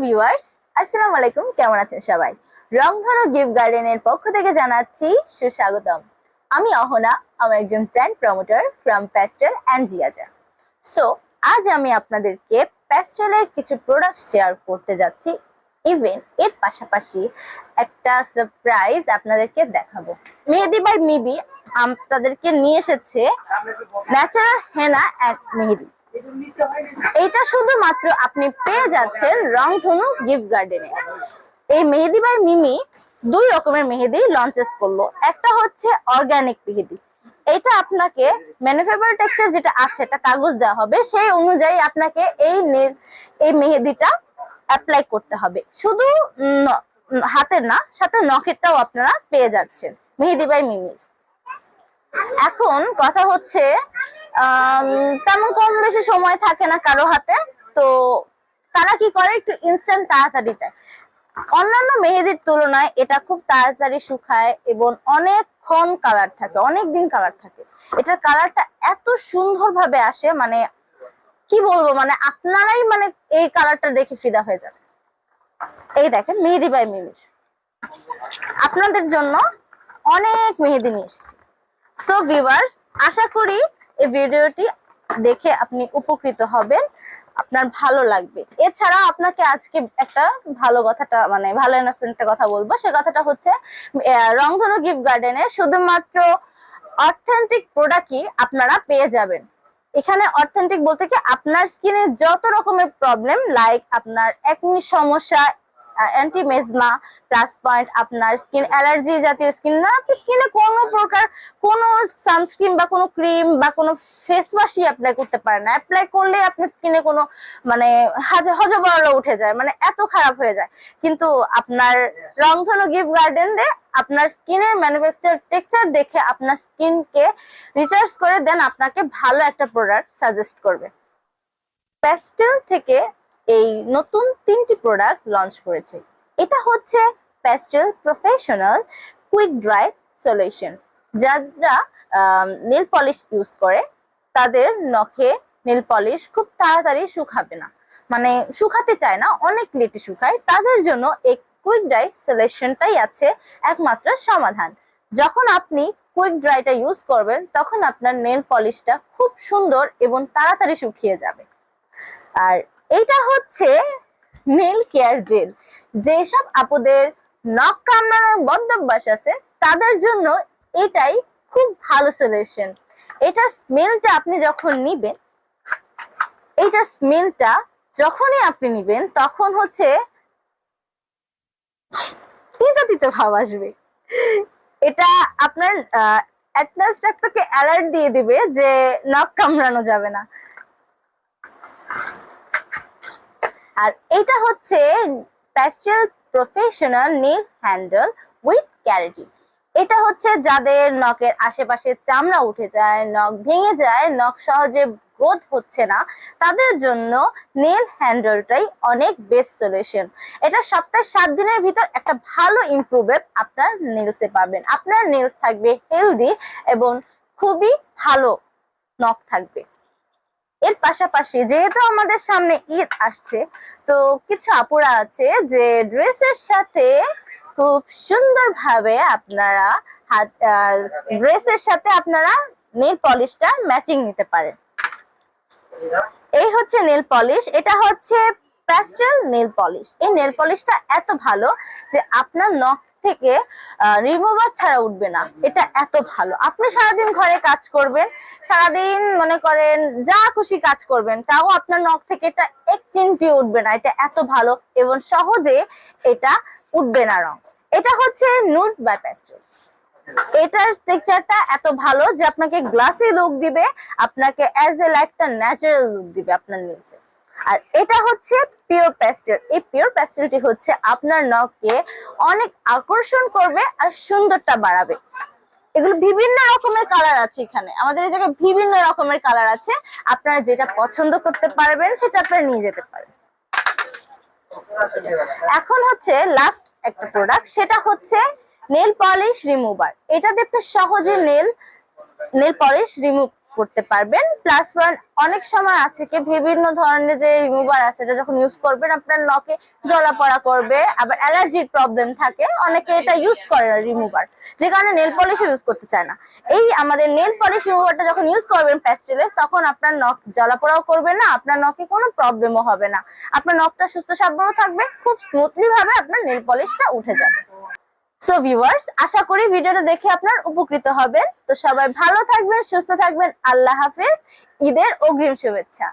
Viewers, আসসালামু আলাইকুম। কেমন আছেন সবাই? রংধনু গিফট গার্ডেনের পক্ষ থেকে জানাচ্ছি সুস্বাগতম। আমি অহনা, আমি একজন brand promoter from Pastel and Jiaza. So আজ আমি আপনাদেরকে প্যাস্টেলের কিছু প্রোডাক্ট শেয়ার করতে যাচ্ছি। ইভেন এর পাশাপাশি একটা সারপ্রাইজ আপনাদেরকে দেখাবো। মেহেদি বাই মিবি আপনাদেরকে নিয়ে এসেছে ন্যাচারাল হেনা এন্ড মেহেদি। এটা শুধুমাত্র আপনি পেয়ে যাচ্ছেন রংধনু গিফট গার্ডেনে। এই মেহেদি বাই মিমি দুই রকমের মেহেদি লঞ্চেস করলো। একটা হচ্ছে অর্গানিক মেহেদি, এটা আপনাকে ম্যানুফ্যাকচার টেক্সচার যেটা আছে এটা কাগজ দেওয়া হবে, সেই অনুযায়ী আপনাকে এই মেহেদিটা অ্যাপ্লাই করতে হবে। শুধু হাতের না, সাথে নখেরটাও আপনারা পেয়ে যাচ্ছেন মেহেদি বাই মিমি। এখন কথা হচ্ছে তেমন কম বেশি সময় থাকে না কারো হাতে, তো তারা কি করে একটু ইনস্ট্যান্ট তাড়াতাড়ি চায়। অন্যান্য মেহেদির তুলনায় এটা খুব তাড়াতাড়ি শুকায় এবং অনেকক্ষণ কালার থাকে, অনেক দিন কালার থাকে। এটার কালারটা এত সুন্দর ভাবে আসে, মানে কি বলবো, মানে আপনারাই মানে এই কালারটা দেখে ফিদা হয়ে যাবে। এই দেখেন মেহেদি বাই মিমির আপনাদের জন্য অনেক মেহেদি নিয়ে এসেছি। সো ভিউয়ার্স, আশা করি এই ভিডিওটি দেখে আপনি উপকৃত হবেন, আপনার ভালো লাগবে। এছাড়া আপনাকে আজকে একটা ভালো কথাটা মানে ভালো অ্যানাউন্সমেন্টের কথা বলবো। সে কথাটা হচ্ছে রংধনু গিফট গার্ডেনে শুধুমাত্র অথেন্টিক প্রোডাক্টই আপনারা পেয়ে যাবেন। এখানে অথেন্টিক বলতে কি, আপনার স্কিনে যত রকমের প্রবলেম, লাইক আপনার একনি সমস্যা, অ্যান্টি মেজমা, প্লাস পয়েন্ট আপনার স্কিন অ্যালার্জি জাতীয় স্কিন না, আপনি স্কিনে কোনো প্রকার কোনো সানস্ক্রিন বা কোনো ক্রিম বা কোনো ফেস ওয়াশই অ্যাপ্লাই করতে পারেন না। অ্যাপ্লাই করলে আপনার স্কিনে কোনো মানে হজবরল উঠে যায়, মানে এত খারাপ হয়ে যায়। কিন্তু আপনার রংধনু গিফট গার্ডেনে আপনার স্কিনের ম্যানুফ্যাকচার টেক্সচার দেখে আপনার স্কিনকে রিসার্চ করে দেন আপনাকে ভালো একটা প্রোডাক্ট সাজেস্ট করবে। প্যাস্টেল থেকে এই নতুন 3টি প্রোডাক্ট লঞ্চ করেছে। এটা হচ্ছে pastel professional quick dry solution. যারা নেল পলিশ ইউজ করে তাদের নখে নেল পলিশ খুব তাড়াতাড়ি শুকাবে না, মানে শুকাতে চায় না, অনেক লেটে শুকায়, তাদের জন্য এই কুইক ড্রাই সলিউশনটাই আছে একমাত্র সমাধান। যখন আপনি কুইক ড্রাইটা ইউজ করবেন তখন আপনার নেল পলিশটা খুব সুন্দর এবং তাড়াতাড়ি শুকিয়ে যাবে। আর এইটা হচ্ছে নেল কেয়ার জেল। যেসব আপুদের নখ কামড়ানোর বদভ্যাস আছে তাদের জন্য এটাই খুব ভালো সলিউশন। এটার স্মেলটা আপনি যখন নিবেন, এইটার স্মেলটা যখনই আপনি নিবেন তখন হচ্ছে তিতা তিতা ভাব আসবে। এটা আপনার অ্যাটলাস্ট আপনাকে অ্যালার্ট দিয়ে দিবে যে নখ কামড়ানো যাবে না। আর এটা হচ্ছে pastel professional nail handle with keratin. এটা হচ্ছে যাদের নখের আশেপাশে চামড়া উঠে যায়, নখ ভেঙে যায়, নখ সহজে গ্রোথ হচ্ছে না, তাদের জন্য নেল হ্যান্ডেলটাই অনেক বেস্ট সলিউশন। এটা সপ্তাহে 7 দিনের ভিতর একটা ভালো ইমপ্রুভমেন্ট আপনার নেলসে পাবেন। আপনার নেলস থাকবে হেলদি এবং খুবই ভালো নখ থাকবে। এর পাশাপাশি যেহেতু আমাদের সামনে ঈদ আসছে, তো কিছু আপুরা আছে যে ড্রেসের সাথে খুব সুন্দর ভাবে আপনারা ড্রেসের সাথে আপনারা নেল পলিশটা ম্যাচিং নিতে পারেন। এই হচ্ছে নেল পলিশ, এটা হচ্ছে প্যাস্টেল নেল পলিশ। এই নেল পলিশটা এত ভালো যে আপনার নখ থেকে রিমুভার ছাড়া উঠবে না। এটা এত ভালো, আপনি সারাদিন ঘরে কাজ করবেন, সারাদিন মনে করেন যা খুশি কাজ করবেন, তাও আপনার নখ থেকে এটা এক চিমটি উঠবে না। এটা এত ভালো এবং সহজে এটা উঠবে না রং। এটা হচ্ছে নুড বাই প্যাস্টেল। এটার টেক্সচারটা এত ভালো যে আপনাকে গ্লাসি লুক দিবে, আপনাকে অ্যাজ এ একটা ন্যাচারাল লুক দিবে আপনার নেলসে। আর এটা হচ্ছে পিওর প্যাস্টেল। এই পিওর প্যাস্টেলটি হচ্ছে আপনার নখকে অনেক আকর্ষণ করবে আর সুন্দরটা বাড়াবে। এগুলো বিভিন্ন রকমের কালার আছে, এখানে আমাদের এই জায়গায় বিভিন্ন রকমের কালার আছে। আপনারা যেটা পছন্দ করতে পারবেন সেটা আপনারা নিয়ে যেতে পারেন। এখন হচ্ছে লাস্ট একটা প্রোডাক্ট, সেটা হচ্ছে নেল পলিশ রিমুভার। এটা দেখতে সহজে নেল পলিশ রিমুভ করতে পারবেন। প্লাস পয়েন্ট, অনেক সময় আছে কি বিভিন্ন ধরনের যে রিমুভার আছে এটা যখন ইউজ করবেন আপনার নখে জ্বলা-পোড়া করবে, আবার অ্যালার্জির প্রবলেম থাকে, অনেকে এটা ইউজ করে না রিমুভার, যে কারণে নেল পলিশ ইউজ করতে চায় না। এই আমাদের নেল পলিশ রিমুভারটা যখন ইউজ করবেন প্যাস্টেলের, তখন আপনার নখ জ্বলা-পোড়াও করবে না, আপনার নখে কোনো প্রবলেমও হবে না, আপনার নখটা সুস্থ স্বাভাবিক থাকবে, খুব স্মুথলি ভাবে আপনার নেল পলিশটা উঠে যাবে। সো ভিউয়ার্স, আশা করি ভিডিওটা দেখে আপনার উপকৃত হবেন। তো সবাই ভালো থাকবেন, সুস্থ থাকবেন। আল্লাহ হাফেজ। ঈদের অগ্রিম শুভেচ্ছা।